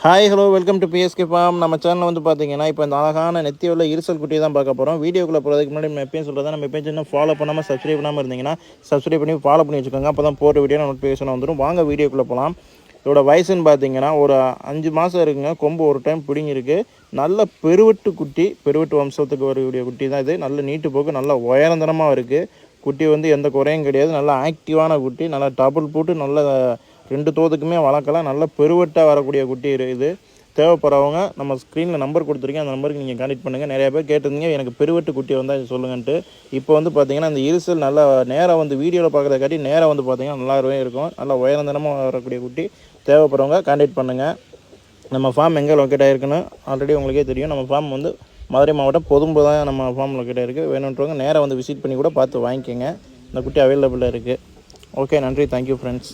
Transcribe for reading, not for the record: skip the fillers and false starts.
Hi hello welcome to PSK farm. நம்ம சேனலில் வந்து பார்த்தீங்கன்னா இப்போ இந்த அழகான நெத்தி உள்ள இருசல் குட்டியை தான் பார்க்க போகிறோம். வீடியோக்குள்ளே போகிறதுக்கு முன்னாடி நம்ம எப்பயும் சொல்கிறதா, நம்ம எப்பயும் இன்னும் ஃபாலோ பண்ணாமல் சப்ஸ்கிரைப் பண்ணாமல் இருந்தீங்கன்னா சப்ஸ்கிரைப் பண்ணி ஃபாலோ பண்ணி வச்சுக்கோங்க. அப்போ தான் போகிற வீடியோ நோட்டிஃபிகேஷன் வந்துடும். வாங்க வீடியோக்குள்ளே போகலாம். இதோட வயசுன்னு பார்த்தீங்கன்னா ஒரு 5 மாதம் இருக்குங்க. கொம்பு ஒரு டைம் பிடிங்கிருக்கு. நல்ல பெருவெட்டு குட்டி, பெருவெட்டு வம்சத்துக்கு வரக்கூடிய குட்டி தான் இது. நல்ல நீட்டு போக்கு, நல்ல உயரந்தனமாக இருக்குது. குட்டி வந்து எந்த குறையும் கிடையாது. நல்லா ஆக்டிவான குட்டி, நல்லா டபுள் போட்டு நல்ல 2 தோதுக்குமே வளர்க்கலாம். நல்ல பெருவெட்டாக வரக்கூடிய குட்டி இது. தேவைப்படுறவங்க நம்ம ஸ்க்ரீனில் நம்பர் கொடுத்துருக்கேன், அந்த நம்பருக்கு நீங்கள் கான்டெக்ட் பண்ணுங்கள். நிறையா பேர் கேட்டிருந்தீங்க எனக்கு பெருவெட்டு குட்டியை வந்தால் சொல்லுங்கன்ட்டு. இப்போ வந்து பார்த்தீங்கன்னா இந்த இருசல் நல்லா நேராக வந்து வீடியோவில் பார்க்குறத காட்டி நேராக வந்து பார்த்தீங்கன்னா நல்லாவே இருக்கும். நல்லா உயரந்தனமாக வரக்கூடிய குட்டி. தேவைப்படுறவங்க கான்டெக்ட் பண்ணுங்கள். நம்ம ஃபார்ம் எங்கே லொக்கேட் ஆகிருக்குன்னு ஆல்ரெடி உங்களுக்கே தெரியும். நம்ம ஃபார்ம் வந்து மதுரை மாவட்டம் பொதும்பு தான் நம்ம ஃபார்ம் லொக்கேட் ஆகிருக்கு. வேணுன்றவங்க நேராக வந்து விசிட் பண்ணி கூட பார்த்து வாங்கிக்கோங்க. இந்த குட்டி அவைலபிளாக இருக்குது. ஓகே, நன்றி, தேங்க்யூ ஃப்ரெண்ட்ஸ்.